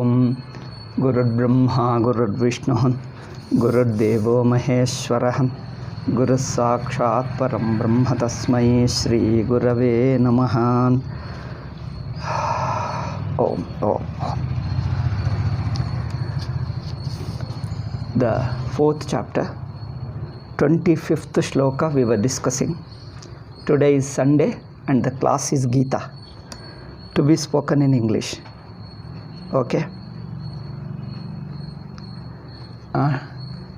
Om Gururbrahma Gururvishnu Gururdevo Maheshwarah Guru Sakshat Param Brahma Tasmai Shri Gurave Namaha. Om. The fourth chapter, 25th shloka we were discussing. Today is Sunday and the class is Gita, to be spoken in English. Okay.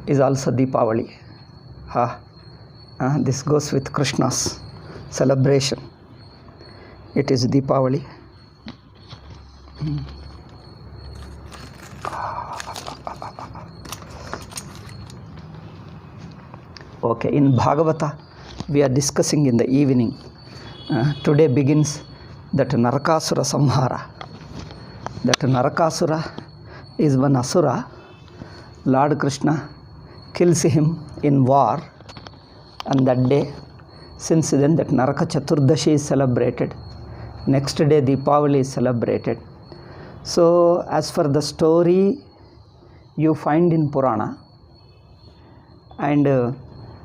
Is also Deepavali. This goes with Krishna's celebration. It is Deepavali. Okay, in Bhagavata we are discussing in the evening. Today begins that Narakasura Samhara. That Narakasura is one Asura. Lord Krishna kills him in war, and that day, since then, that Naraka Chaturdashi is celebrated. Next day Deepavali is celebrated. So as for the story you find in Purana, and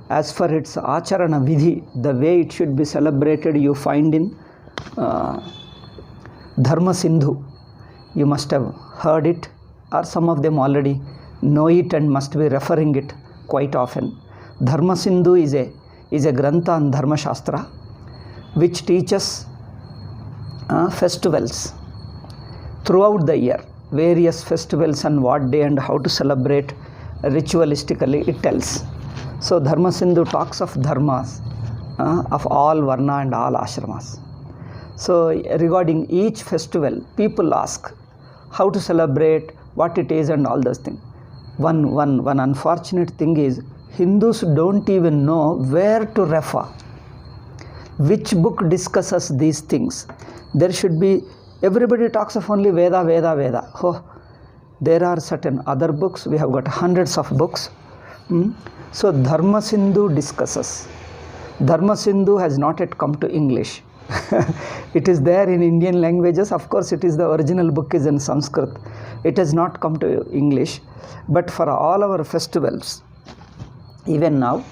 as for its Acharana Vidhi, the way it should be celebrated, you find in Dharma Sindhu. You must have heard it, or some of them already know it and must be referring it quite often. Dharma Sindhu is a Grantha on Dharma Shastra, which teaches festivals throughout the year, various festivals and what day and how to celebrate ritualistically, it tells. So Dharma Sindhu talks of dharmas, of all varna and all ashramas. So regarding each festival, people ask how to celebrate, what it is and all those things. One unfortunate thing is, Hindus don't even know where to refer. Which book discusses these things? There should be, everybody talks of only Veda. Oh, there are certain other books. We have got hundreds of books. So Dharma Sindhu discusses. Dharma Sindhu has not yet come to English. It is there in Indian languages. Of course, it is the original book is in Sanskrit. It has not come to English. But for all our festivals, even now,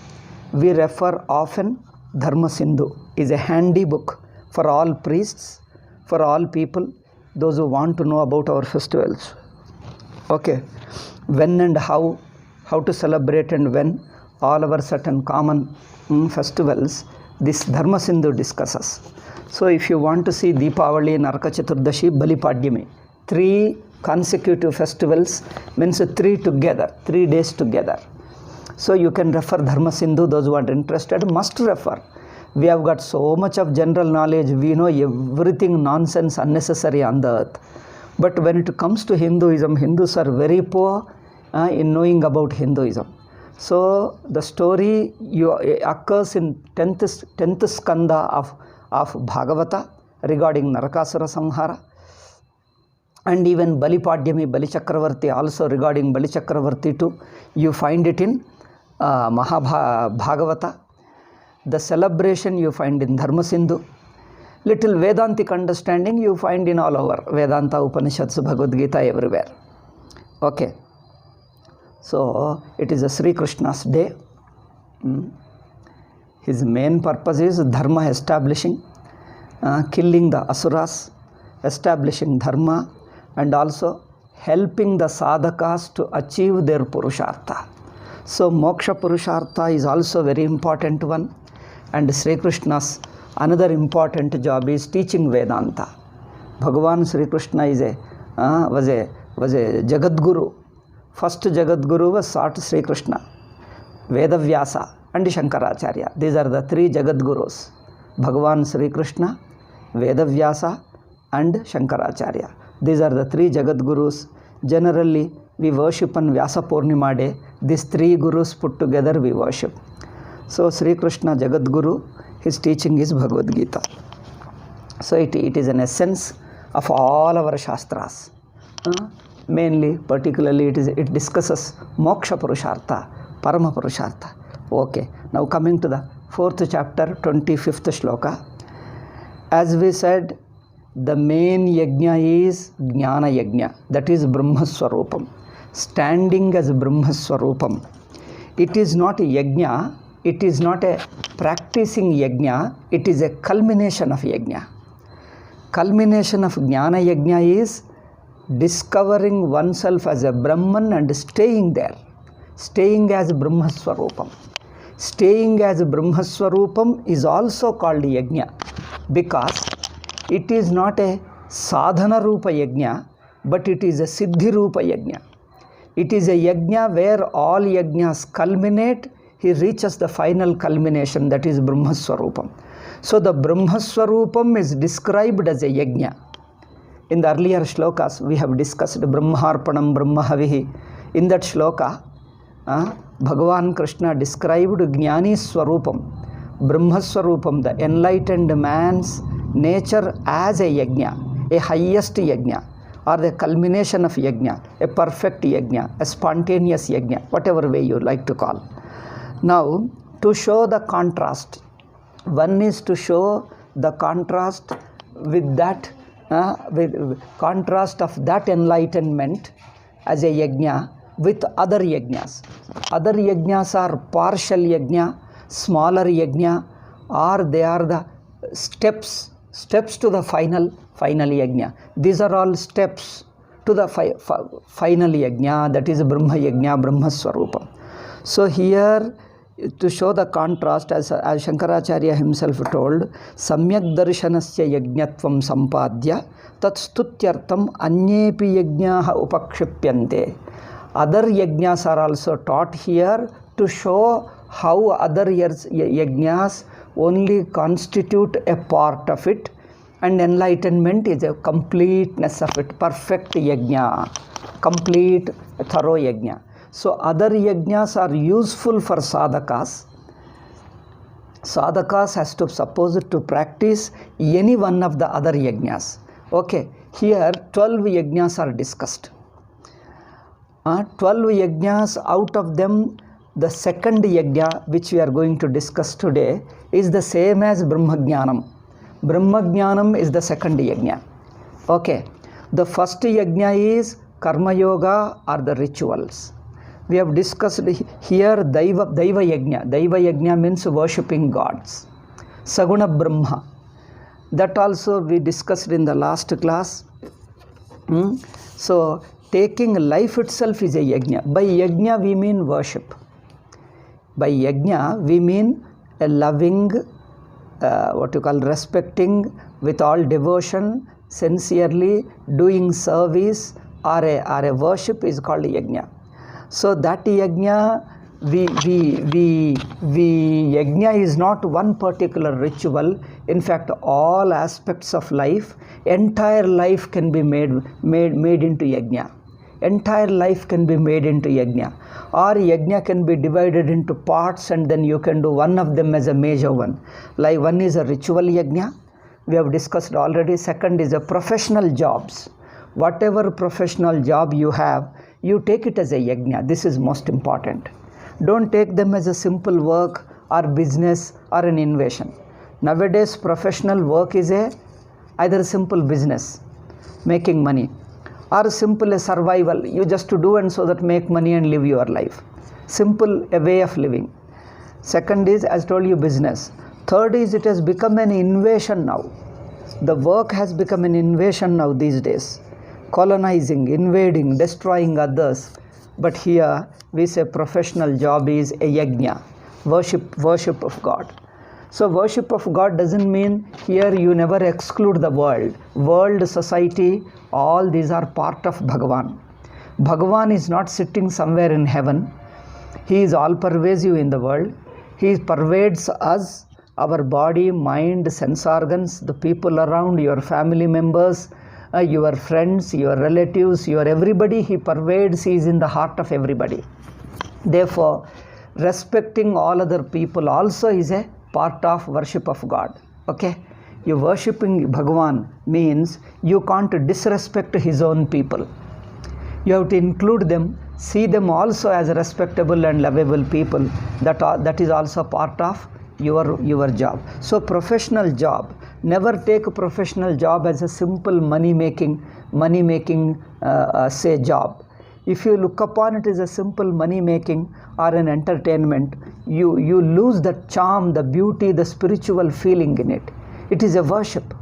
we refer often Dharma Sindhu is a handy book for all priests, for all people, those who want to know about our festivals. Okay, when and how to celebrate and when all our certain common festivals, this Dharma Sindhu discusses. So if you want to see Deepavali, Naraka Chaturdashi, Bali Padyami, 3 consecutive festivals, means 3 together, 3 days together. So you can refer Dharma Sindhu. Those who are interested must refer. We have got so much of general knowledge. We know everything nonsense, unnecessary on the earth. But when it comes to Hinduism, Hindus are very poor in knowing about Hinduism. So the story occurs in 10th skanda of Bhagavata regarding Narakasura Samhara. And even Bali Padyami, Bali Chakravarti also regarding Bali Chakravarti too. You find it in Bhagavata. The celebration you find in Dharma Sindhu. Little Vedantic understanding you find in all over Vedanta, Upanishads, Bhagavad Gita, everywhere. Okay. So it is a Sri Krishna's day. His main purpose is Dharma establishing, killing the Asuras, establishing Dharma, and also helping the sadhakas to achieve their Purushartha. So Moksha Purushartha is also very important one, and Sri Krishna's another important job is teaching Vedanta. Bhagavan Sri Krishna is was a Jagat Guru. First Jagat Guru was sought Sri Krishna, Vedavyasa and Shankaracharya. These are the 3 Jagat Gurus. Bhagavan Sri Krishna, Vedavyasa and Shankaracharya. These are the 3 Jagat Gurus. Generally, we worship on Vyasa Purnima day. These 3 Gurus put together we worship. So Sri Krishna Jagat Guru, his teaching is Bhagavad Gita. So it is an essence of all our Shastras. Mainly, particularly, it discusses Moksha Purushartha, Parama Purushartha. Okay, now coming to the 4th chapter, 25th shloka. As we said, the main yajna is Jnana Yajna, that is Brahma Swarupam, standing as Brahma Swarupam. It is not a yajna, it is not a practicing yajna, it is a culmination of yajna. Culmination of Jnana Yajna is discovering oneself as a Brahman and staying there, staying as Brahma Swarupam. Staying as Brahma Swarupam is also called yajna, because it is not a sadhana rupa yajna, but it is a siddhi rupa yajna. It is a yajna where all yajnas culminate, he reaches the final culmination, that is Brahma Swarupam. So the Brahma Swarupam is described as a yajna. In the earlier shlokas, we have discussed Brahmarpanam Brahmahavihi. In that shloka, Bhagavan Krishna described Jnani Swarupam, Brahma Swarupam, the enlightened man's nature as a yajna, a highest yajna, or the culmination of yajna, a perfect yajna, a spontaneous yajna, whatever way you like to call. Now, to show the contrast, one is to show the contrast with that, with contrast of that enlightenment as a yajna with other yajnas. Other yajnas are partial yajna, smaller yajna, or they are the steps to the final yajna. These are all steps to the final yajna, that is Brahma Yajna, Brahma Swarupam. So here, to show the contrast, as Shankaracharya himself told, Samyak Darshanasya Yajnatvam Sampadya Tat Stutyartam Anyepi Yajnaha Upakshipyante. Other yajnas are also taught here to show how other yajnas only constitute a part of it, and enlightenment is a completeness of it, perfect yajna, complete, thorough yajna. So other yajnas are useful for sadhakas. Sadhakas has to suppose to practice any one of the other yajnas. Okay, here 12 yajnas are discussed. 12 yajnas, out of them the second yajna which we are going to discuss today is the same as Brahma Jnanam. Brahma Jnanam is the second yajna. Okay, the first yajna is Karma Yoga, or the rituals. We have discussed here Daiva Yajna. Daiva Yajna means worshipping gods. Saguna Brahma, that also we discussed in the last class. So taking life itself is a yajna. By yajna we mean worship. By yajna we mean a loving, respecting with all devotion, sincerely doing service, or a worship is called yajna. So that yajna, yajna is not one particular ritual. In fact, all aspects of life, entire life can be made into yajna. Entire life can be made into yajna, or yajna can be divided into parts, and then you can do one of them as a major one. Like one is a ritual yajna, we have discussed already. Second is a professional jobs. Whatever professional job you have, you take it as a yajna. This is most important. Don't take them as a simple work or business or an invention. Nowadays professional work is either simple business, making money, or simple survival. You just to do and so that make money and live your life. Simple a way of living. Second is, as told you, business. Third is, it has become an invasion now. The work has become an invasion now these days. Colonizing, invading, destroying others. But here we say professional job is a yajna, worship of God. So worship of God doesn't mean here you never exclude the world, society, all these are part of Bhagavan. Bhagavan is not sitting somewhere in heaven. He is all pervasive in the world. He pervades us, our body, mind, sense organs, the people around, your family members, your friends, your relatives, your everybody. He pervades, he is in the heart of everybody. Therefore, respecting all other people also is a part of worship of God. Okay, you worshipping Bhagavan means you can't disrespect his own people. You have to include them, see them also as respectable and lovable people. That is also part of your job. So professional job, Never take a professional job as a simple money making say job. If you look upon it as a simple money making or an entertainment, you lose the charm, the beauty, the spiritual feeling in it. It is a worship.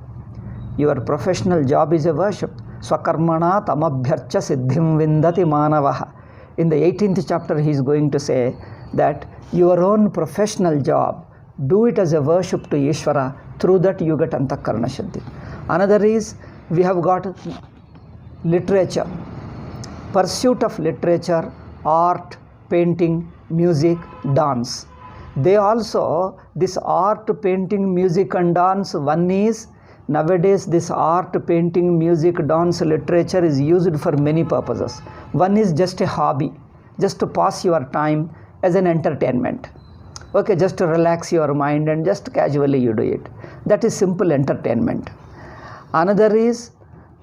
Your professional job is a worship. Swakarmana tamabhyarcha siddhim vindati manavaha. In the 18th chapter, he is going to say that your own professional job, do it as a worship to Ishvara. Through that you get antakarana shuddhi. Another is, we have got literature. Pursuit of literature, art, painting, music, dance. They also, this art, painting, music and dance, one is, nowadays this art, painting, music, dance, literature is used for many purposes. One is just a hobby, just to pass your time as an entertainment. Okay, just to relax your mind and just casually you do it. That is simple entertainment. Another is,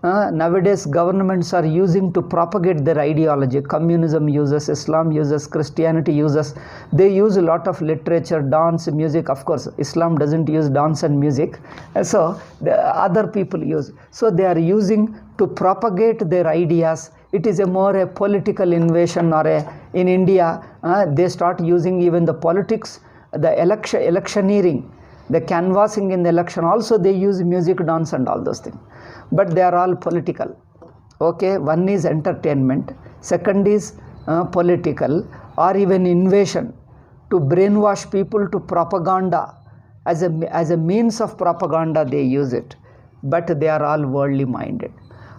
nowadays governments are using to propagate their ideology. Communism uses, Islam uses, Christianity uses. They use a lot of literature, dance, music. Of course, Islam doesn't use dance and music. So the other people use. So they are using to propagate their ideas. It is a more a political invasion, or in India, they start using even the politics, the electioneering, the canvassing in the election. Also they use music, dance and all those things. But they are all political. Okay, one is entertainment, second is political, or even invasion, to brainwash people, to propaganda. As a means of propaganda they use it, but they are all worldly minded.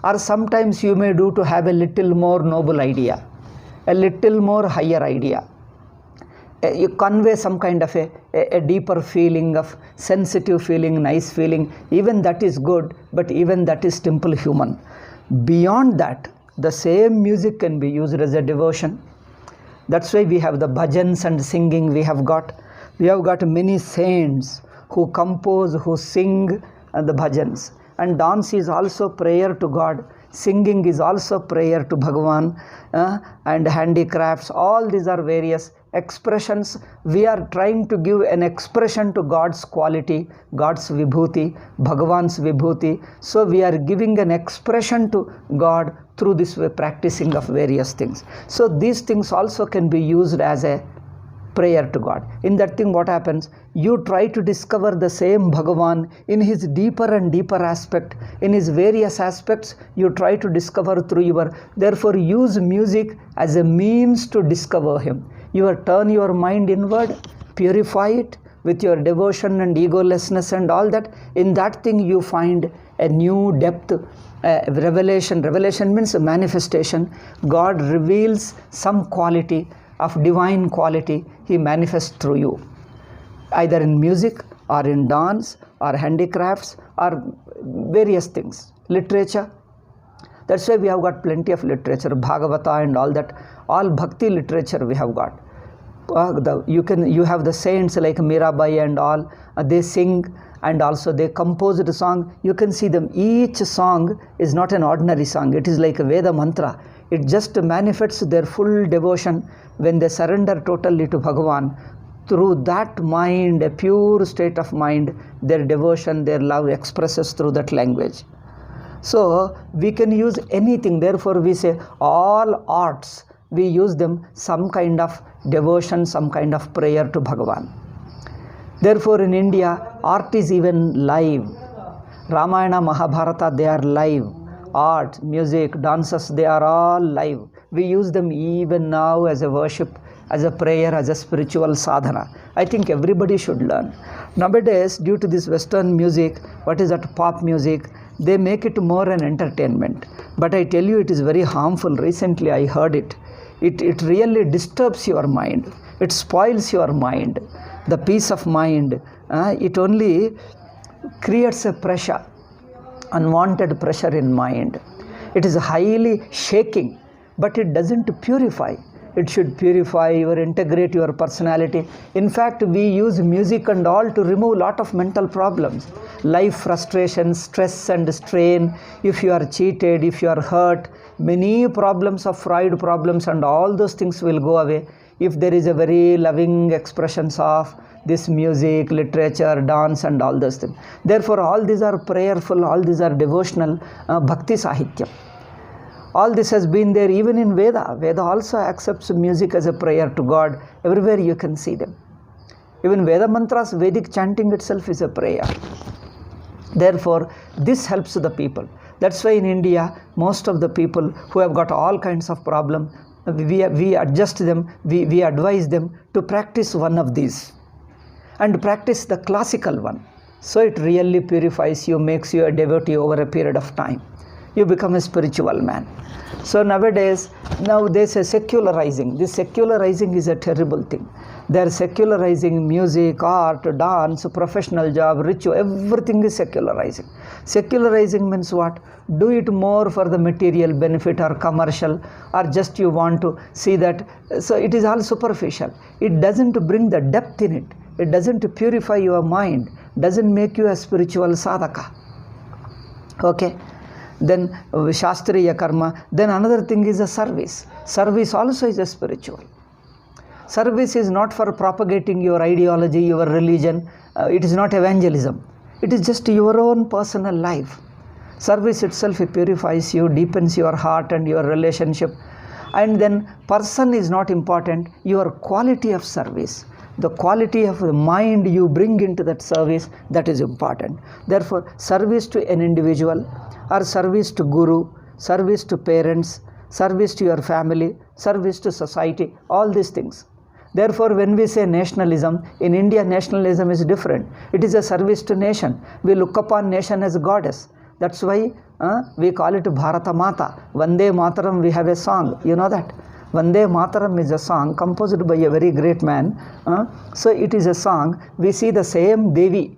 Or sometimes you may do to have a little more noble idea, a little more higher idea. You convey some kind of a deeper feeling of sensitive feeling, nice feeling. Even that is good, but even that is simple human. Beyond that, the same music can be used as a devotion. That's why we have the bhajans and singing. We have got many saints who compose, who sing the bhajans. And dance is also prayer to God. Singing is also prayer to Bhagavan, and handicrafts. All these are various expressions. We are trying to give an expression to God's quality, God's vibhuti, Bhagavan's vibhuti. So we are giving an expression to God through this way, practicing of various things. So these things also can be used as a prayer to God. In that thing, what happens? You try to discover the same Bhagavan in his deeper and deeper aspect, in his various aspects. You try to discover through your, therefore use music as a means to discover him. You turn your mind inward, purify it with your devotion and egolessness and all that. In that thing you find a new depth, revelation. Revelation means a manifestation. God reveals some quality of divine quality. He manifests through you, either in music or in dance or handicrafts or various things, literature. That's why we have got plenty of literature, Bhagavata and all that. All bhakti literature we have got. You have the saints like Mirabai and all. They sing and also they compose the song. You can see them. Each song is not an ordinary song. It is like a Veda mantra. It just manifests their full devotion when they surrender totally to Bhagavan. Through that mind, a pure state of mind, their devotion, their love expresses through that language. So we can use anything. Therefore we say all arts, we use them some kind of devotion, some kind of prayer to Bhagavan. Therefore in India, art is even live. Ramayana, Mahabharata, they are live. Art, music, dances, they are all live. We use them even now as a worship, as a prayer, as a spiritual sadhana. I think everybody should learn. Nowadays, due to this Western music, what is that, pop music, they make it more an entertainment. But I tell you, it is very harmful. Recently, I heard it. It really disturbs your mind. It spoils your mind. The peace of mind. It only creates a pressure, unwanted pressure in mind. It is highly shaking, but it doesn't purify. It should purify, integrate your personality. In fact, we use music and all to remove lot of mental problems. Life frustration, stress and strain. If you are cheated, if you are hurt, many problems of Freud problems and all those things will go away if there is a very loving expressions of this music, literature, dance and all those things. Therefore all these are prayerful, all these are devotional bhakti sahityam. All this has been there even in Veda. Veda also accepts music as a prayer to God. Everywhere you can see them. Even Veda mantras, Vedic chanting itself is a prayer. Therefore, this helps the people. That's why in India, most of the people who have got all kinds of problem, we adjust them, we advise them to practice one of these and practice the classical one. So it really purifies you, makes you a devotee over a period of time. You become a spiritual man. So nowadays, now they say secularizing. This secularizing is a terrible thing. They are secularizing music, art, dance, professional job, ritual, everything is secularizing. Secularizing means what? Do it more for the material benefit or commercial, or just you want to see that. So it is all superficial. It doesn't bring the depth in it. It doesn't purify your mind, doesn't make you a spiritual sadhaka. Okay. Then Shastriya karma. Then another thing is a service. Service also is a spiritual. Service is not for propagating your ideology, your religion. It is not evangelism. It is just your own personal life. Service itself purifies you, deepens your heart and your relationship. And then person is not important. Your quality of service, the quality of the mind you bring into that service, that is important. Therefore, service to an individual, or service to guru, service to parents, service to your family, service to society, all these things. Therefore, when we say nationalism, in India nationalism is different. It is a service to nation. We look upon nation as a goddess. That's why we call it Bharata Mata. Vande Mataram, we have a song. You know that? Vande Mataram is a song composed by a very great man. So it is a song. We see the same Devi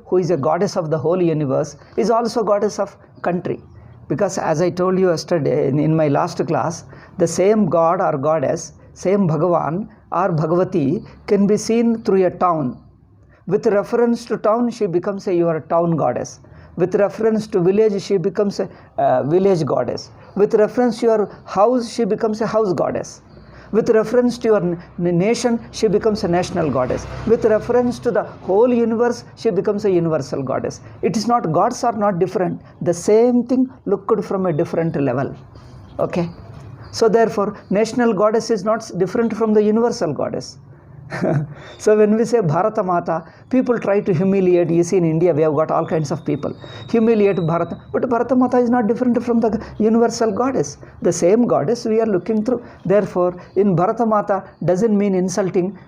who is a goddess of the whole universe is also goddess of country. Because as I told you yesterday in my last class, the same god or goddess, same Bhagavan or Bhagavati can be seen through a town. With reference to town, she becomes your town goddess. With reference to village, she becomes a village goddess. With reference to your house, she becomes a house goddess. With reference to your nation, she becomes a national goddess. With reference to the whole universe, she becomes a universal goddess. It is not, gods are not different. The same thing looked from a different level. Okay? So therefore, national goddess is not different from the universal goddess. So when we say Bharata Mata, people try to humiliate. You see in India, we have got all kinds of people. Humiliate Bharata. But Bharata Mata is not different from the universal goddess. The same goddess we are looking through. Therefore, in Bharata Mata doesn't mean insulting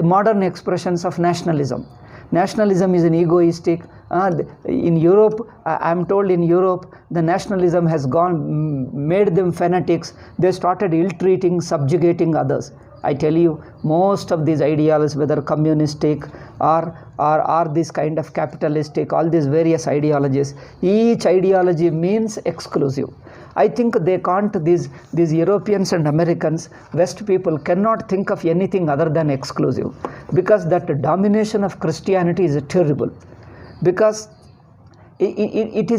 modern expressions of nationalism. Nationalism is an egoistic. In Europe, I am told in Europe, the nationalism has made them fanatics. They started ill-treating, subjugating others. I tell you, most of these ideals, whether communistic or this kind of capitalistic, all these various ideologies, each ideology means exclusive. I think they can't, these Europeans and Americans, West people cannot think of anything other than exclusive, because that domination of Christianity is terrible, because it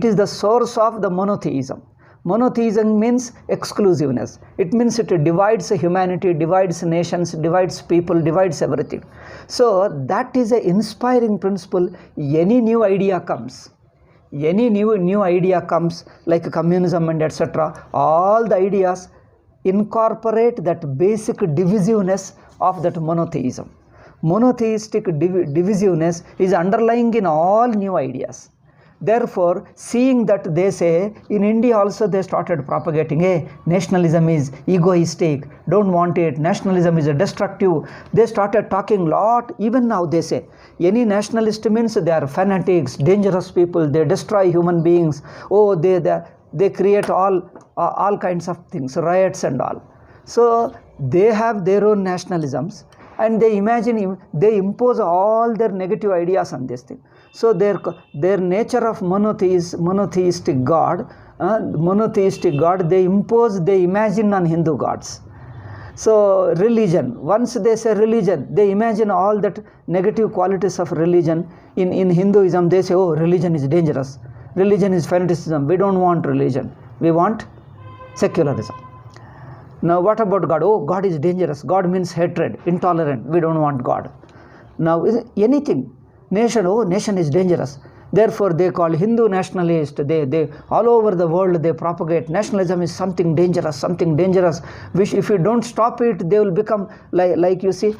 is the source of the monotheism. Monotheism means exclusiveness. It means it divides humanity, divides nations, divides people, divides everything. So that is an inspiring principle. Any new idea comes, like communism and etc., all the ideas incorporate that basic divisiveness of that monotheism. Monotheistic divisiveness is underlying in all new ideas. Therefore, seeing that, they say, in India also they started propagating, hey, nationalism is egoistic, don't want it, nationalism is a destructive. They started talking a lot. Even now they say, any nationalist means they are fanatics, dangerous people, they destroy human beings, oh, they create all kinds of things, riots and all. So they have their own nationalisms, and they imagine, they impose all their negative ideas on this thing. So their nature of monotheistic God, they impose, they imagine on Hindu gods. So religion, once they say religion, they imagine all that negative qualities of religion. In Hinduism, they say, oh, religion is dangerous, religion is fanaticism, we don't want religion, we want secularism. Now what about God? Oh, God is dangerous. God means hatred, intolerant. We don't want God. Now anything, nation, oh, nation is dangerous. Therefore they call Hindu nationalist. They all over the world they propagate nationalism is something dangerous, which if you don't stop it, they will become like you see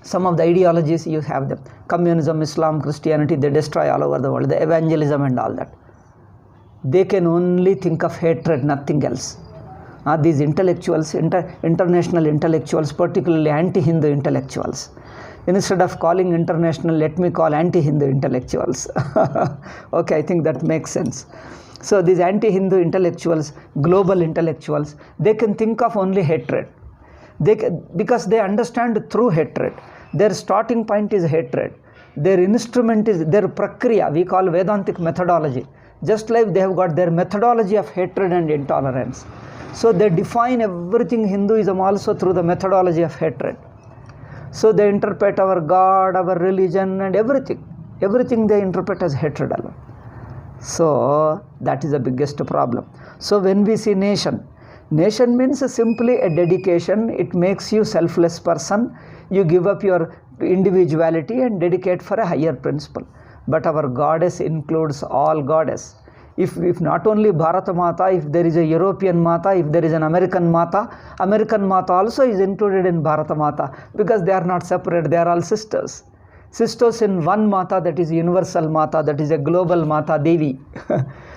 some of the ideologies you have them. Communism, Islam, Christianity, they destroy all over the world. The evangelism and all that. They can only think of hatred, nothing else. These intellectuals, international intellectuals, particularly anti-Hindu intellectuals. Instead of calling international, let me call anti-Hindu intellectuals. Okay, I think that makes sense. So these anti-Hindu intellectuals, global intellectuals, they can think of only hatred. Because they understand through hatred. Their starting point is hatred. Their instrument is their prakriya, we call Vedantic methodology. Just like they have got their methodology of hatred and intolerance. So they define everything Hinduism also through the methodology of hatred. So they interpret our God, our religion and everything. Everything they interpret as hatred alone. So that is the biggest problem. So when we see nation means simply a dedication. It makes you selfless person. You give up your individuality and dedicate for a higher principle. But our goddess includes all goddess. If not only Bharata Mata, if there is a European Mata, if there is an American Mata also is included in Bharata Mata, because they are not separate, they are all sisters. Sisters in one Mata, that is universal Mata, that is a global Mata Devi.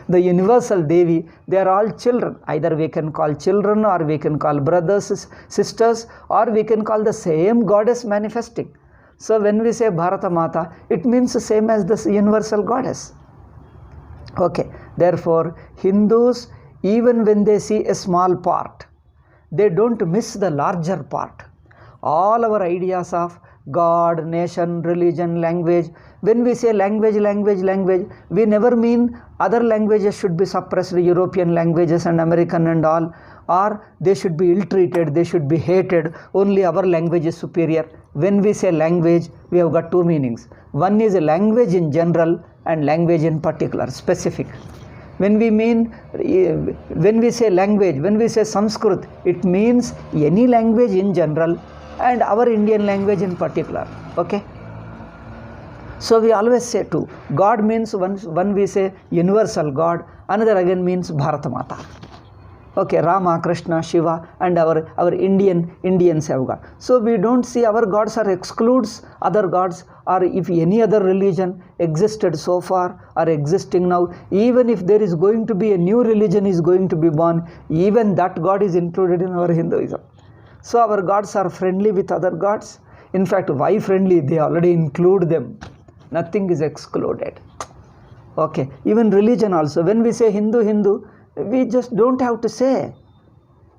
The universal Devi, they are all children. Either we can call children, or we can call brothers, sisters, or we can call the same goddess manifesting. So when we say Bharata Mata, it means the same as the universal goddess. Okay, therefore Hindus, even when they see a small part, they don't miss the larger part. All our ideas of God, nation, religion, language, when we say language, we never mean other languages should be suppressed, European languages and American and all, or they should be ill-treated, they should be hated, only our language is superior. When we say language, we have got two meanings. One is a language in general and language in particular, specific. When we say language, when we say Sanskrit, it means any language in general and our Indian language in particular. Okay? So we always say two. God means one we say universal God, another again means Bharata Mata. Okay, Rama, Krishna, Shiva, and our Indians have got. So we don't see our gods or excludes other gods, or if any other religion existed so far or existing now, even if there is going to be a new religion is going to be born, even that God is included in our Hinduism. So our gods are friendly with other gods. In fact, why friendly? They already include them. Nothing is excluded. Okay, even religion also. When we say Hindu, we just don't have to say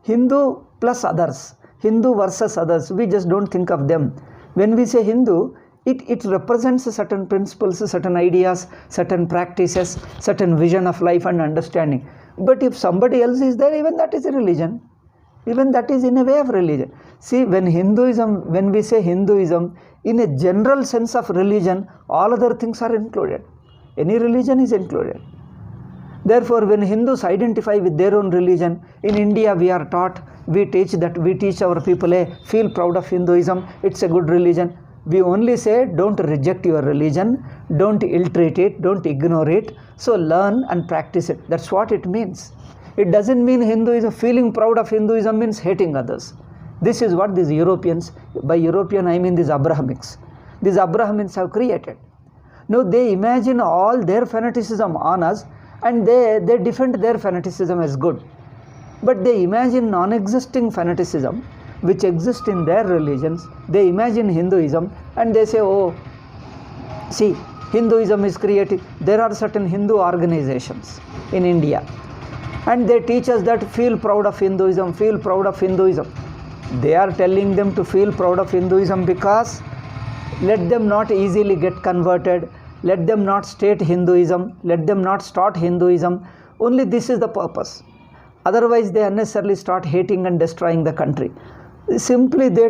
Hindu plus others, Hindu versus others. We just don't think of them. When we say Hindu, it represents certain principles, certain ideas, certain practices, certain vision of life and understanding. But if somebody else is there, even that is a religion. Even that is in a way of religion. See, when we say Hinduism, in a general sense of religion, all other things are included. Any religion is included. Therefore, when Hindus identify with their own religion, in India we are taught, we teach our people, feel proud of Hinduism, it's a good religion. We only say, don't reject your religion, don't ill-treat it, don't ignore it, so learn and practice it. That's what it means. It doesn't mean Hinduism, feeling proud of Hinduism means hating others. This is what these Europeans, by European I mean these Abrahamics. These Abrahamics have created. Now they imagine all their fanaticism on us, and they defend their fanaticism as good. But they imagine non-existing fanaticism which exists in their religions. They imagine Hinduism and they say, oh, see, Hinduism is created. There are certain Hindu organizations in India, and they teach us that feel proud of Hinduism, feel proud of Hinduism. They are telling them to feel proud of Hinduism because let them not easily get converted, let them not state Hinduism, let them not start Hinduism. Only this is the purpose. Otherwise they unnecessarily start hating and destroying the country. Simply they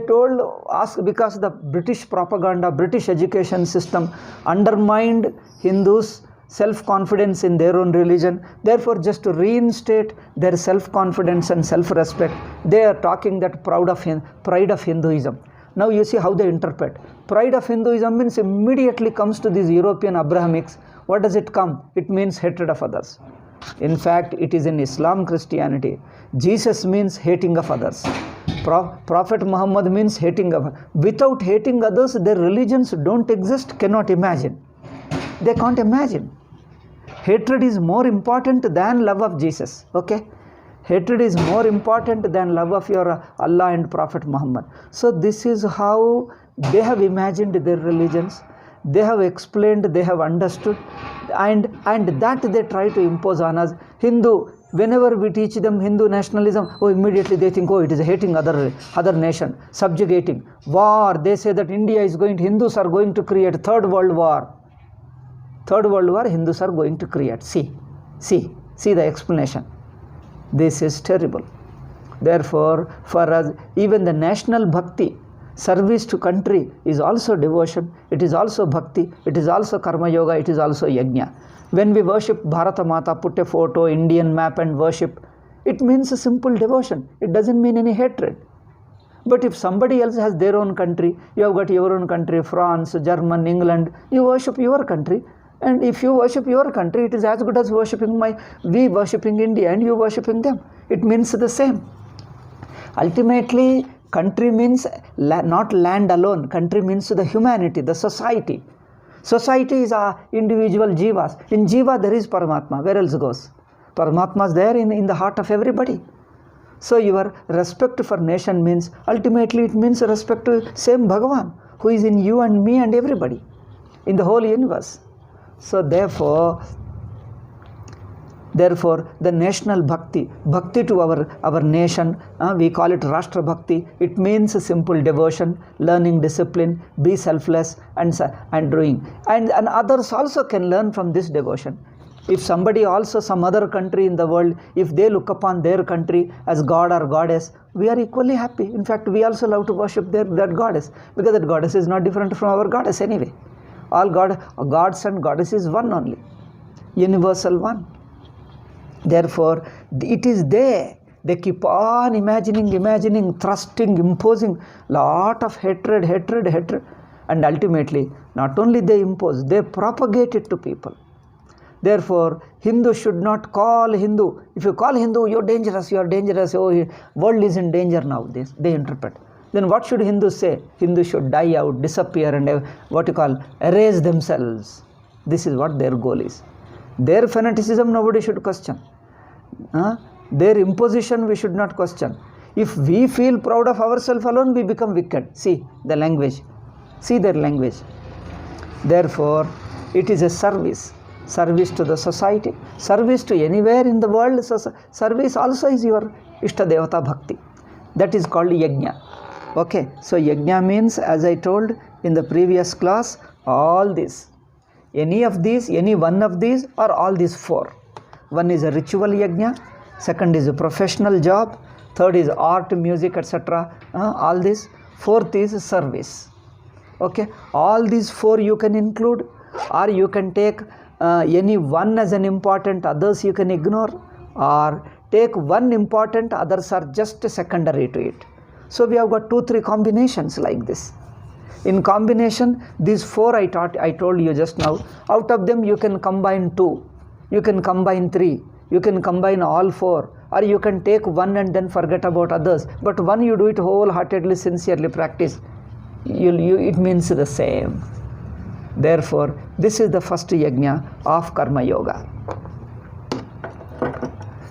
ask because the British propaganda, British education system undermined Hindus self-confidence in their own religion. Therefore, just to reinstate their self-confidence and self-respect, they are talking that pride of Hinduism. Now you see how they interpret. Pride of Hinduism means immediately comes to these European Abrahamics. What does it come? It means hatred of others. In fact, it is in Islam, Christianity. Jesus means hating of others. Prophet Muhammad means hating of. Without hating others, their religions don't exist, cannot imagine. They can't imagine. Hatred is more important than love of Jesus. Okay? Hatred is more important than love of your Allah and Prophet Muhammad. So this is how they have imagined their religions. They have explained, they have understood, and that they try to impose on us. Hindu, whenever we teach them Hindu nationalism, immediately they think, it is hating other nation, subjugating. War, they say that Hindus are going to create third world war. Third world war, Hindus are going to create. See the explanation. This is terrible. Therefore, for us, even the national bhakti, service to country, is also devotion. It is also bhakti. It is also karma yoga. It is also yajna. When we worship Bharata Mata, put a photo, Indian map and worship, it means a simple devotion. It doesn't mean any hatred. But if somebody else has their own country, you have got your own country, France, Germany, England, you worship your country. And if you worship your country, it is as good as we worshipping India and you worshipping them. It means the same. Ultimately, country means not land alone. Country means the humanity, the society. Society is our individual jivas. In jiva, there is Paramatma. Where else goes? Paramatma is there in the heart of everybody. So your respect for nation means, ultimately it means respect to same Bhagavan, who is in you and me and everybody, in the whole universe. So therefore, the national bhakti to our nation, we call it Rashtra Bhakti. It means a simple devotion, learning discipline, be selfless and doing. And others also can learn from this devotion. If somebody also, some other country in the world, if they look upon their country as God or Goddess, we are equally happy. In fact, we also love to worship that Goddess, because that Goddess is not different from our Goddess anyway. All gods and goddesses one only, universal one. Therefore, it is there. They keep on imagining, thrusting, imposing lot of hatred. And ultimately, not only they impose, they propagate it to people. Therefore, Hindu should not call Hindu. If you call Hindu, you are dangerous. World is in danger now, they interpret. Then what should Hindus say? Hindus should die out, disappear, and erase themselves. This is what their goal is. Their fanaticism nobody should question. Their imposition we should not question. If we feel proud of ourselves alone, we become wicked. See the language. See their language. Therefore, it is a service. Service to the society. Service to anywhere in the world. Service also is your Ishta Devata Bhakti. That is called yajna. Okay, so yajna means, as I told in the previous class, all this. Any one of these, or all these four. One is a ritual yajna, second is a professional job, third is art, music, etc. All this. Fourth is service. Okay, all these four you can include, or you can take any one as an important, others you can ignore, or take one important, others are just secondary to it. So we have got 2-3 combinations like this. In combination, these four I told you just now, out of them you can combine 2, you can combine 3, you can combine all 4, or you can take one and then forget about others. But one you do it wholeheartedly, sincerely practice, it means the same. Therefore, this is the first yajna of Karma Yoga.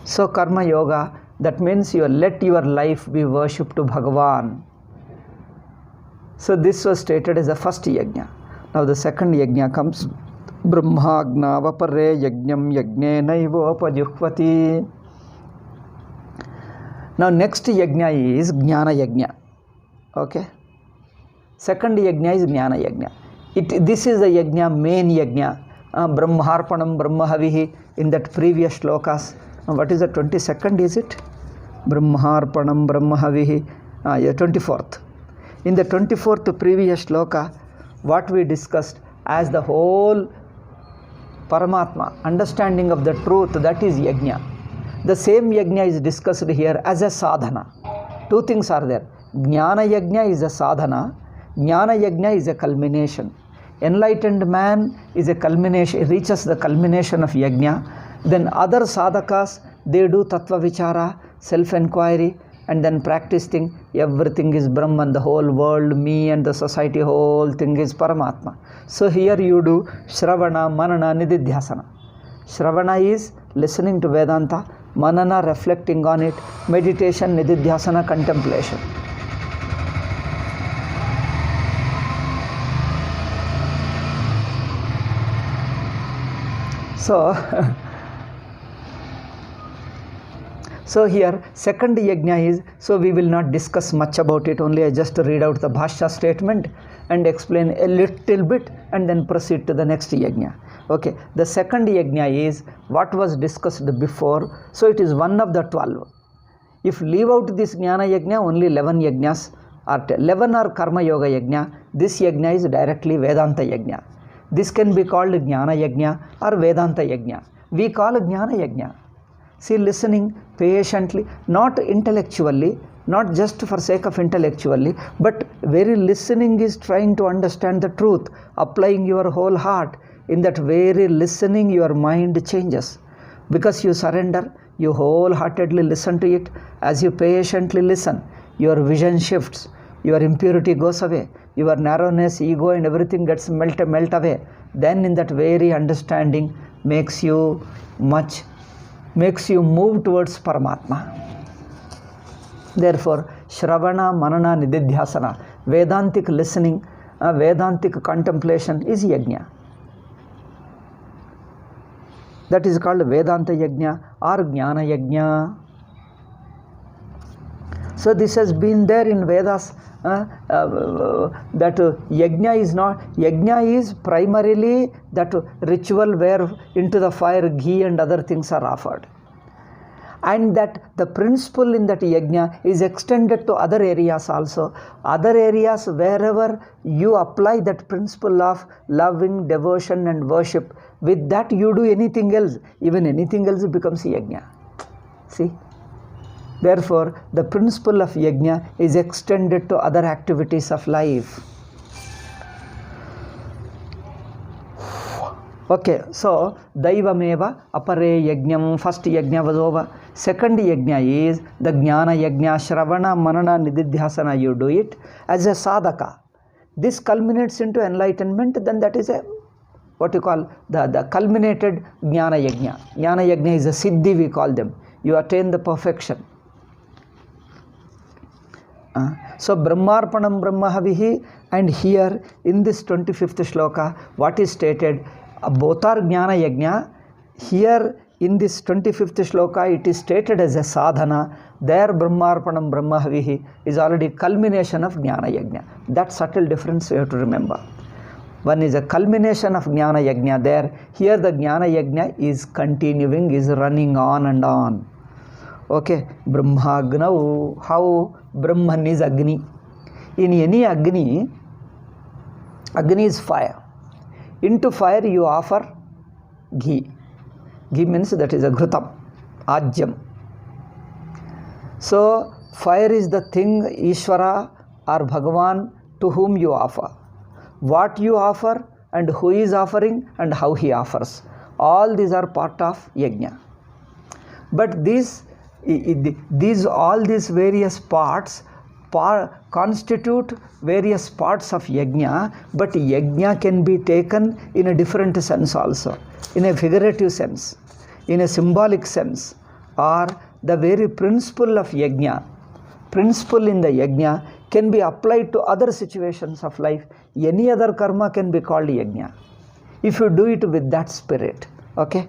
So Karma Yoga, that means you let your life be worship to Bhagavan. So this was stated as the first yajna. Now the second yajna comes. Brahmagna vapare yajnam yajne naivopajuhvati. Now next yajna is Jnana Yajna. Okay. Second yajna is Jnana Yajna. This is the yajna, main yajna. Brahmarpanam Brahmahavihi in that previous shlokas. What is the 22nd, is it? Brahmarpanam Brahmahavihi. 24th. In the 24th previous shloka, what we discussed as the whole Paramatma, understanding of the truth, that is yajna. The same yajna is discussed here as a sadhana. Two things are there. Jnana yajna is a sadhana, jnana yajna is a culmination. Enlightened man is a culmination, reaches the culmination of yajna. Then other sadhakas, they do tattva vichara, self-enquiry, and then practicing everything is Brahman, the whole world, me and the society, whole thing is Paramatma. So here you do Shravana, Manana, Nididhyasana. Shravana is listening to Vedanta, Manana reflecting on it, meditation, Nididhyasana, contemplation. So here second yajna is, so we will not discuss much about it, only I just read out the Bhashya statement and explain a little bit and then proceed to the next yajna. Okay, the second yajna is what was discussed before, so it is one of the 12. If leave out this jnana yajna, only 11 yajnas are 11 are karma yoga yajna. This yajna is directly Vedanta yajna. This can be called jnana yajna or Vedanta yajna. We call jnana yajna. See, listening patiently, not intellectually, not just for sake of intellectually, but very listening is trying to understand the truth, applying your whole heart. In that very listening, your mind changes. Because you surrender, you wholeheartedly listen to it. As you patiently listen, your vision shifts, your impurity goes away, your narrowness, ego and everything gets melt away. Then in that very understanding makes you move towards Paramatma. Therefore, Shravana, Manana, Nididhyasana, Vedantic listening, Vedantic contemplation is yajna. That is called Vedanta yajna or Jnana yajna. So this has been there in Vedas, that yajna is primarily that ritual where into the fire ghee and other things are offered. And that the principle in that yajna is extended to other areas also. Other areas wherever you apply that principle of loving, devotion and worship, with that you do anything else, even anything else becomes yajna. See? Therefore, the principle of yajna is extended to other activities of life. Okay, so Daivameva apare yajnam, first yajna was over. Second yajna is the Jnana yajna, Shravana, Manana, Nididhyasana, you do it as a sadhaka. This culminates into enlightenment, then that is a what you call the culminated Jnana yajna. Jnana yajna is a siddhi, we call them. You attain the perfection. So Brahmarpanam Brahmahavihi, and here in this 25th shloka, what is stated, both are Jnana yajna. Here in this 25th shloka, it is stated as a sadhana. There Brahmarpanam Brahmahavihi is already culmination of Jnana yajna. That subtle difference you have to remember. One is a culmination of Jnana yajna there. Here the Jnana yajna is continuing, is running on and on. Okay, Brahmagnau, how Brahman is Agni. In any Agni is fire. Into fire you offer ghee. Ghee means that is a ghrutam, ajyam. So fire is the thing Ishvara or Bhagavan to whom you offer. What you offer and who is offering and how he offers. All these are part of yajna. But all these various parts constitute various parts of yajna, but yajna can be taken in a different sense also, in a figurative sense, in a symbolic sense, or the very principle of yajna, principle in the yajna can be applied to other situations of life. Any other karma can be called yajna, if you do it with that spirit. Okay?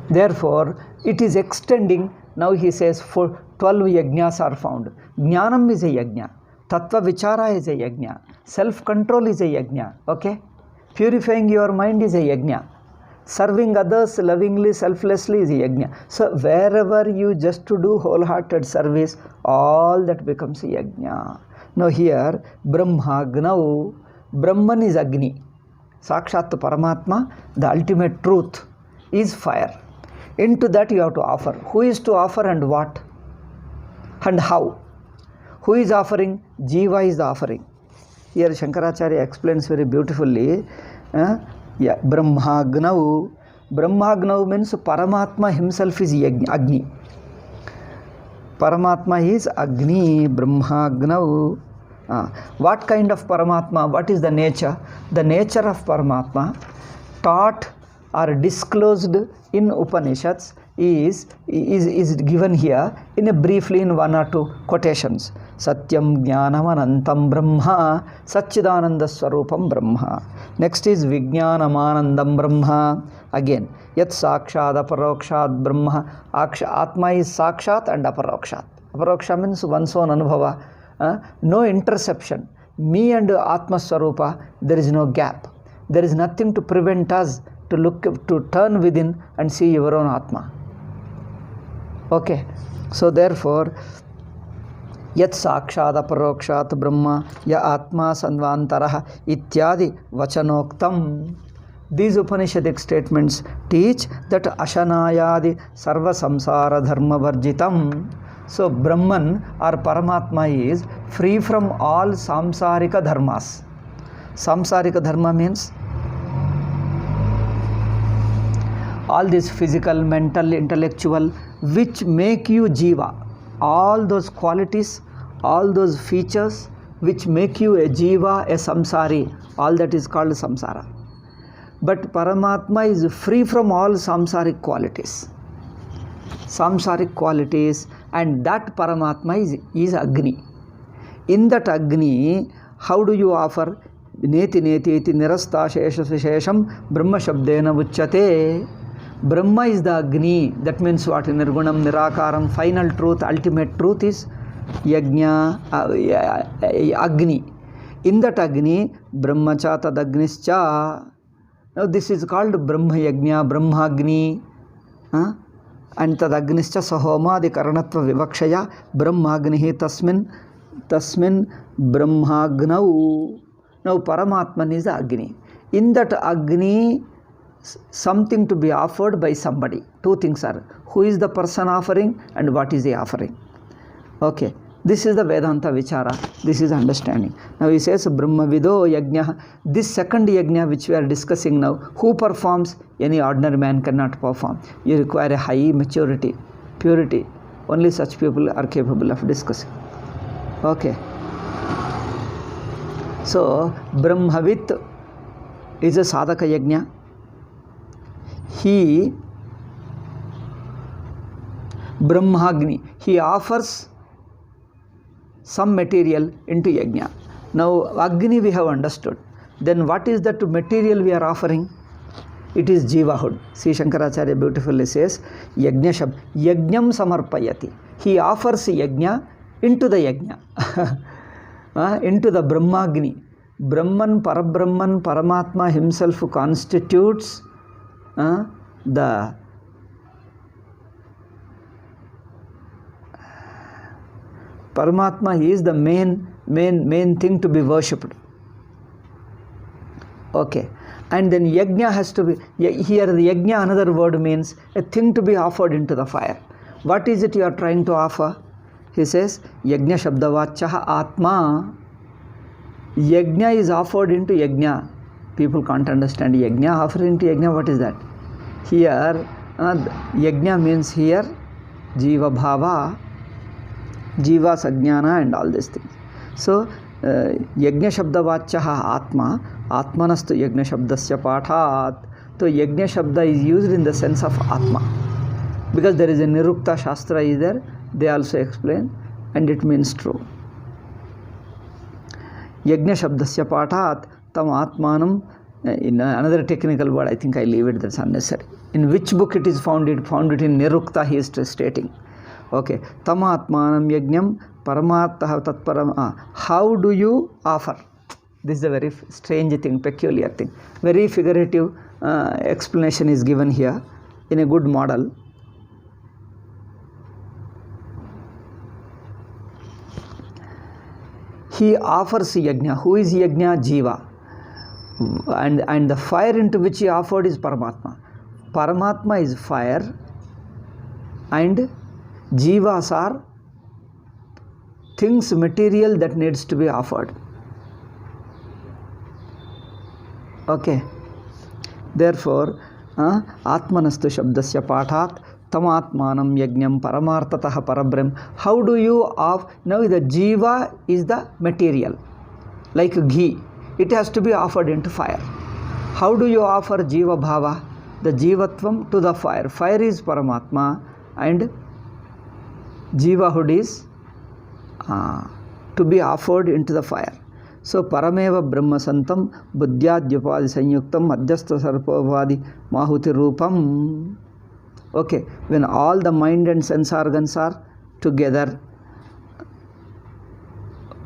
Therefore, it is extending. Now he says for 12 yajnas are found. Jnanam is a yajna. Tattva vichara is a yajna. Self-control is a yajna. Okay? Purifying your mind is a yajna. Serving others lovingly, selflessly is yajna. So wherever you just to do wholehearted service, all that becomes yajna. Now here, Brahmagnau, Brahman is Agni. Sakshat Paramatma, the ultimate truth, is fire. Into that you have to offer. Who is to offer and what? And how? Who is offering? Jiva is the offering. Here Shankaracharya explains very beautifully. Brahmagnau. Brahmagnau means Paramatma himself is Agni. Paramatma is Agni. Brahmagnau. What kind of Paramatma? What is the nature? The nature of Paramatma taught or disclosed in Upanishads is given here in a briefly in one or two quotations. Satyam Jnanam Anantam Brahma Satchidananda Swarupam Brahma. Next is Vijnanam Anandam Brahma. Again, Yat Sakshat Aparokshat Brahma. Atma is Sakshat and Aparokshat. Aparoksha means one's own Anubhava. No interception. Me and Atma Swarupa, there is no gap. There is nothing to prevent us to turn within and see your own Atma. Okay. So therefore, Yat Sakshat Aparokshat Brahma Ya Atma Sanvantaraha Ityadi Vachanoktam. These Upanishadic statements teach that Ashanayadi Sarva Samsara Dharma Varjitam. So Brahman or Paramatma is free from all samsarika dharmas. Samsarika dharma means all this physical, mental, intellectual, which make you jiva. All those qualities, all those features which make you a jiva, a samsari, all that is called samsara. But Paramatma is free from all samsaric qualities. Samsaric qualities, and that Paramatma is Agni. In that Agni, how do you offer? Neti neti iti nirasta shesha shesham Brahma shabdena uchyate. Brahma is the Agni. That means what? Nirgunam, Nirakaram, final truth, ultimate truth is Yajna, Agni. In that Agni, Brahmacha tad Agnischa. Now this is called Brahma Yajna, Brahma Agni. And tad Agnischa sahoma the karanatva vivakshaya Brahmagnihi tasmin Brahmagnau. Now Paramatman is the Agni. In that Agni, something to be offered by somebody. Two things are, who is the person offering and what is the offering. Okay, this is the Vedanta Vichara, this is understanding. Now he says Brahma Vido Yajna. This second Yajna which we are discussing now, who performs? Any ordinary man cannot perform. You require a high maturity, purity. Only such people are capable of discussing. Okay. So Brahmavit is a Sadhaka Yajna. He Brahmagni, he offers some material into Yajna. Now Agni we have understood. Then what is that material we are offering? It is Jivahood. See Shankaracharya beautifully says, Yajna Shab, Yajnam Samarpayati. He offers Yajna into the Yajna, into the Brahmagni. Brahman, Parabrahman, Paramatma himself constitutes the Paramatma. He is the main thing to be worshipped. Okay. And then Yajna has to be, here the Yajna, another word means a thing to be offered into the fire. What is it you are trying to offer? He says, Yajna Shabdavachaha Atma. Yajna is offered into Yajna. People can't understand Yajna. Offer into Yajna, what is that? Here, Yajna means here, Jiva Bhava, Jiva Sajnana and all these things. So, Yajna Shabdavachaha Atma, Atmanastu Yajna Shabdasya Pathat. So, Yajna Shabda is used in the sense of Atma. Because there is a Nirukta Shastra is there, they also explain, and it means true. Yajna Shabdasya Pathat, Tam Atmanam, in another technical word, I think I leave it, that's unnecessary. In which book it is found? It found it in Nirukta, he is stating. Okay. Tam Atmanam Yajnam Paramattah Tatparam. How do you offer? This is a very strange thing, peculiar thing. Very figurative explanation is given here in a good model. He offers yajna. Who is yajna? Jiva. And the fire into which he offered is Paramatma. Paramatma is fire and jivas are things, material that needs to be offered. Okay. Therefore, Atmanastu Shabdasya Pathat Tamatmanam Yajnam Paramartatah Parabrahm. How do you now the jiva is the material, like ghee. It has to be offered into fire. How do you offer jiva bhava? The jivatvam to the fire. Fire is Paramatma and jivahood is to be offered into the fire. So Parameva Brahma Santam Buddhyadyupadi Sanyuktam Madhyastha Sarpovadi Mahuti Rupam. Okay, when all the mind and sense organs are together,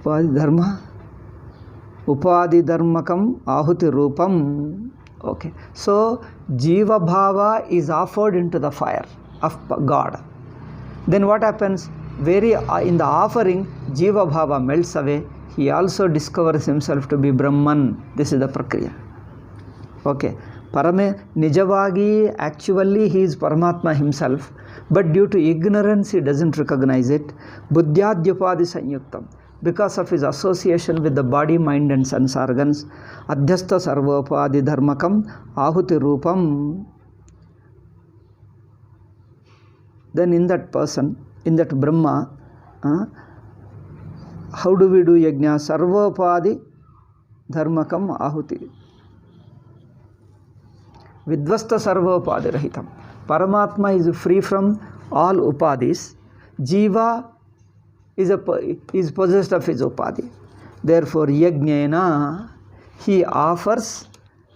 Upadi Dharmakam Ahuti Rupam. Okay, so Jiva Bhava is offered into the fire of God. Then what happens? In the offering, Jiva Bhava melts away. He also discovers himself to be Brahman. This is the prakriya. Okay. Parame Nijavagi, actually he is Paramatma himself, but due to ignorance he doesn't recognize it. Buddhyadyupadi Sanyuktam. Because of his association with the body, mind and sense organs. Adhyastha Sarvopadi Dharmakam Ahuti Rupam. Then in that person, in that Brahma, how do we do yajna? Sarvopadi Dharmakam Ahuti. Vidvasta Sarvopadi Rahitam. Paramatma is free from all upadis. Jiva is possessed of his upadi. Therefore, yajnena, he offers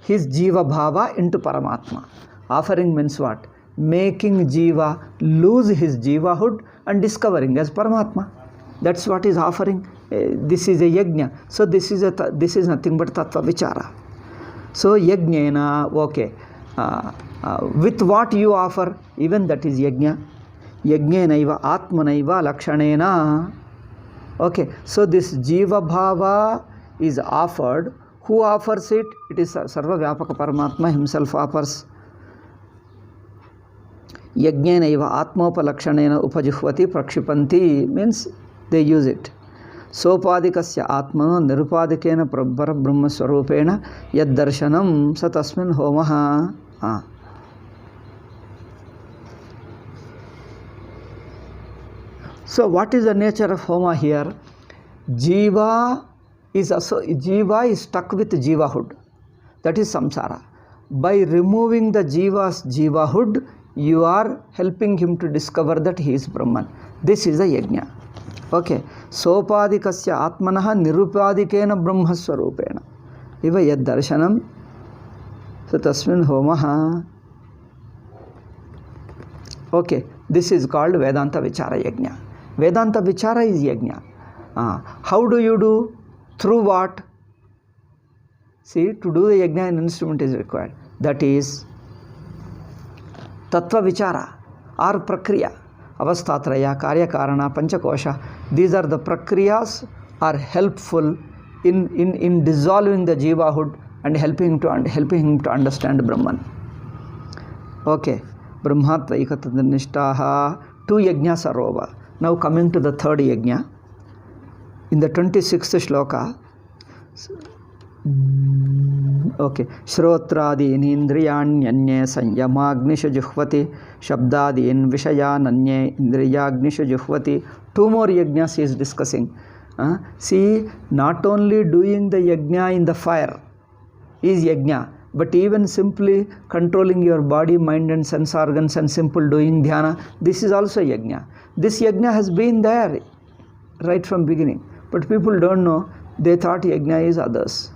his jiva bhava into Paramatma. Offering means what? Making jiva lose his jivahood and discovering as Paramatma. That's what is offering. This is a yajna. So this is nothing but tattva vichara. So yajnena, okay. With what you offer, even that is yajna. Yajnenaiva atmanaiva lakshanena. Okay, so this jiva bhava is offered. Who offers it? It is Sarva Vyapaka Paramatma himself offers. Yajnenaiva atmopalakshanena upajuhvati prakshipanti means they use it. Sopadikasya atma nirupadikena prabhara brahma swarupena yad darshanam satasmin homaha. So what is the nature of homa here? Jiva is stuck with jivahood. That is samsara. By removing the jiva's jivahood, you are helping him to discover that he is Brahman. This is a yajna. Okay. Sopadikasya atmanaha nirupadikena brahmaswarupena. Iva yad darshanam satasmin homaha. Okay. This is called Vedanta Vichara Yajna. Vedanta Vichara is yajna. How do you do? Through what? See, to do the yajna, an instrument is required. That is Tattva Vichara or Prakriya. Avastatraya, Karya Karana, Panchakosha. These are the Prakriyas are helpful in dissolving the jivahood and helping him to understand Brahman. Okay. Brahmatva ikatadnishtaha. 2 yajnas are over. Now coming to the third yajna. In the 26th shloka, okay, Shrotrādīn indriyānyanye sanyamagnisha juhvati shabdādīn vishayānanye indriyagnisha juhvati. 2 more yajnas he is discussing. See, not only doing the yajna in the fire is yajna, but even simply controlling your body, mind and sense organs and simple doing dhyana, this is also yajna. This yajna has been there right from beginning, but people don't know. They thought yajna is others.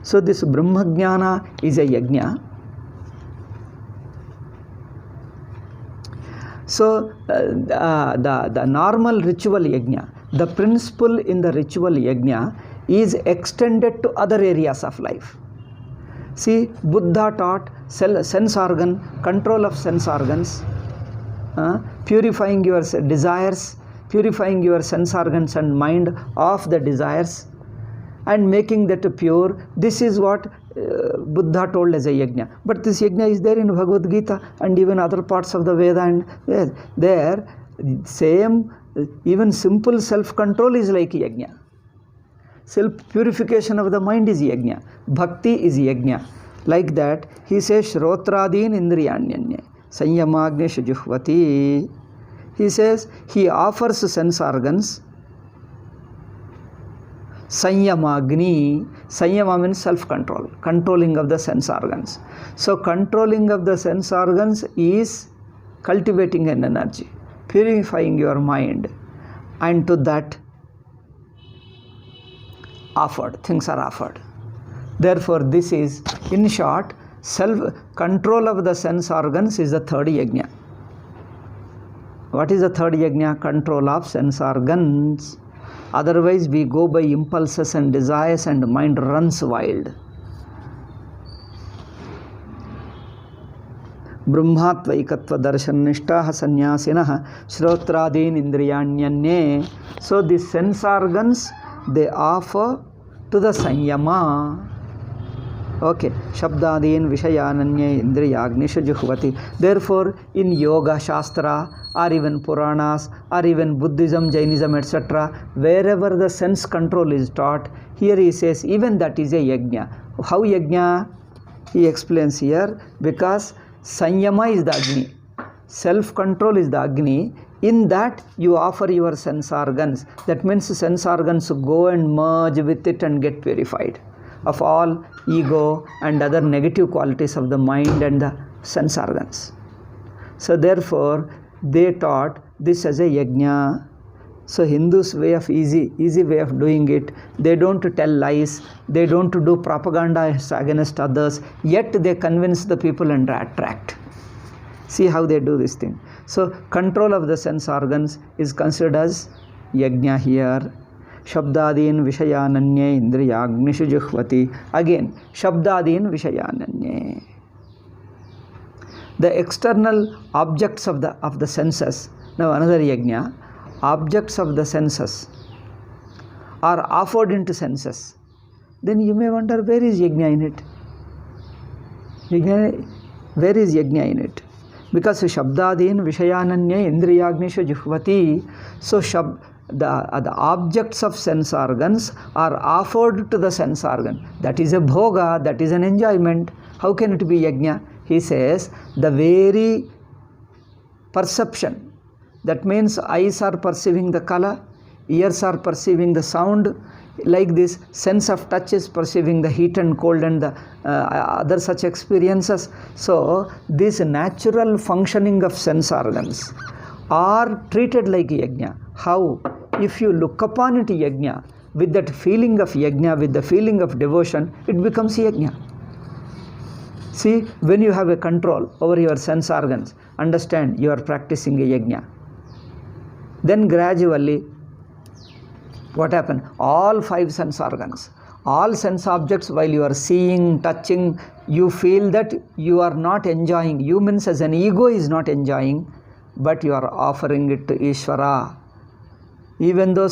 So this Brahma Jnana is a yajna. So the normal ritual yajna, the principle in the ritual yajna is extended to other areas of life. See, Buddha taught sense organ, control of sense organs, purifying your desires, purifying your sense organs and mind of the desires and making that pure. This is what Buddha told as a yajna. But this yajna is there in Bhagavad Gita and even other parts of the Veda, and there same, even simple self-control is like yajna. Self-purification of the mind is yajna. Bhakti is yajna. Like that, he says, Shrotradin Indriyanyanye, Sanyamagneshu Juhvati. He says, he offers sense organs. Sanyamagni. Sanyama means self-control, controlling of the sense organs. So, controlling of the sense organs is cultivating an energy, purifying your mind, and to that offered, things are offered. Therefore, this is, in short, self-control of the sense organs is the third yajna. What is the third yajna? Control of sense organs. Otherwise, we go by impulses and desires and mind runs wild. Brahmatvaikatva darshanishtaha sannyasinaha shrotradin indriyanyanye. So, the sense organs, they offer to the sanyama. Okay, Shabdadin Vishayananye Indriyagnisha Juhvati. Therefore, in Yoga Shastra or even Puranas or even Buddhism, Jainism, etc., wherever the sense control is taught, here he says even that is a yajna. How yajna? He explains here, because Sanyama is the Agni, self-control is the Agni. In that you offer your sense organs. That means sense organs go and merge with it and get purified of all ego and other negative qualities of the mind and the sense organs. So therefore, they taught this as a yajna. So Hindus' way of easy way of doing it, they don't tell lies, they don't do propaganda against others, yet they convince the people and attract. See how they do this thing. So control of the sense organs is considered as yajna here. Shabdadin Vishayananye Indriyagnishu Juhvati. Again, Shabdadin Vishayananye. The external objects of the senses. Now another yajna. Objects of the senses are offered into senses. Then you may wonder, where is yajna in it? Where is yajna in it? Because Shabdadin Vishayananye Indriyagnishu Juhvati. So the objects of sense organs are offered to the sense organ. That is a bhoga, that is an enjoyment. How can it be yajna? He says the very perception. That means eyes are perceiving the color, ears are perceiving the sound, like this sense of touch is perceiving the heat and cold and the other such experiences. So this natural functioning of sense organs are treated like yajna. How? If you look upon it yajna, with that feeling of yajna, with the feeling of devotion, it becomes yajna. See, when you have a control over your sense organs, understand you are practicing a yajna. Then gradually, what happened? All five sense organs, all sense objects, while you are seeing, touching, you feel that you are not enjoying. You means as an ego is not enjoying, but you are offering it to Ishvara. Even though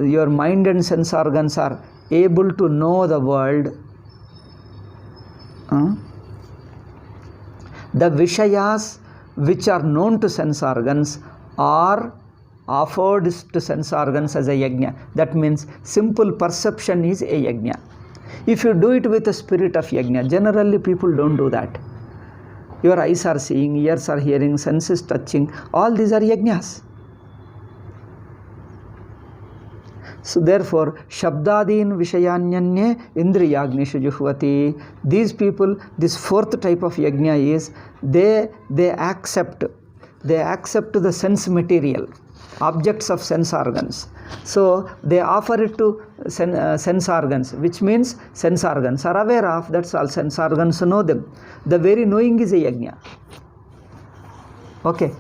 your mind and sense organs are able to know the world, the Vishayas which are known to sense organs are offered to sense organs as a yajna. That means simple perception is a yajna. If you do it with the spirit of yajna, generally people don't do that. Your eyes are seeing, ears are hearing, senses touching, all these are yajnas. So therefore, Shabdadin Vishayanyanye Indriyagnishu Juhvati. These people, this fourth type of yajna is they accept the sense material, objects of sense organs. So they offer it to sense organs, which means sense organs are aware of, that's all, sense organs know them. The very knowing is a yajna. Okay.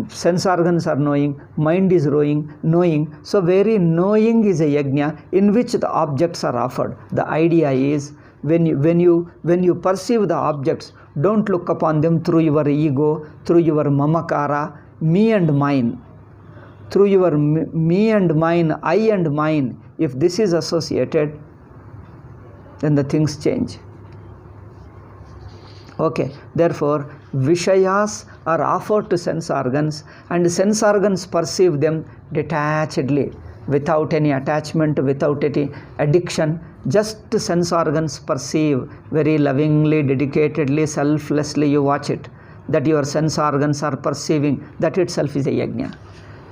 sense organs are knowing, mind is knowing. So very knowing is a yajna in which the objects are offered. The idea is when you perceive the objects, don't look upon them through your ego, through your mamakara, me and mine. Through your me and mine, I and mine, if this is associated, then the things change. Okay, therefore Vishayas are offered to sense organs, and sense organs perceive them detachedly, without any attachment, without any addiction. Just sense organs perceive very lovingly, dedicatedly, selflessly. You watch it, that your sense organs are perceiving, that itself is a yajna.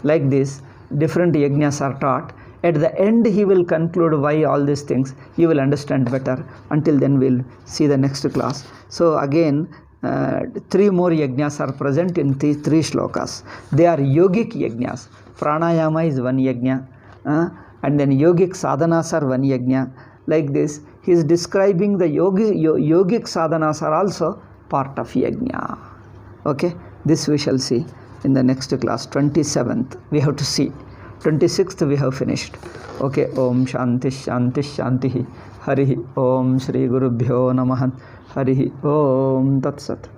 Like this, different yajnas are taught. At the end, he will conclude why all these things. You will understand better. Until then, we'll see the next class. So again, 3 more yajnas are present in the 3 shlokas. They are yogic yajnas. Pranayama is one yajna, and then yogic sadhanas are one yajna. Like this, he is describing the yogic sadhanas are also part of yajna. Okay, this we shall see in the next class. 27th we have to see. 26th we have finished. Okay, Om Shanti Shanti Shanti. Hari Om Shri Gurubhyo Namaha. Hari Om Tat Sat.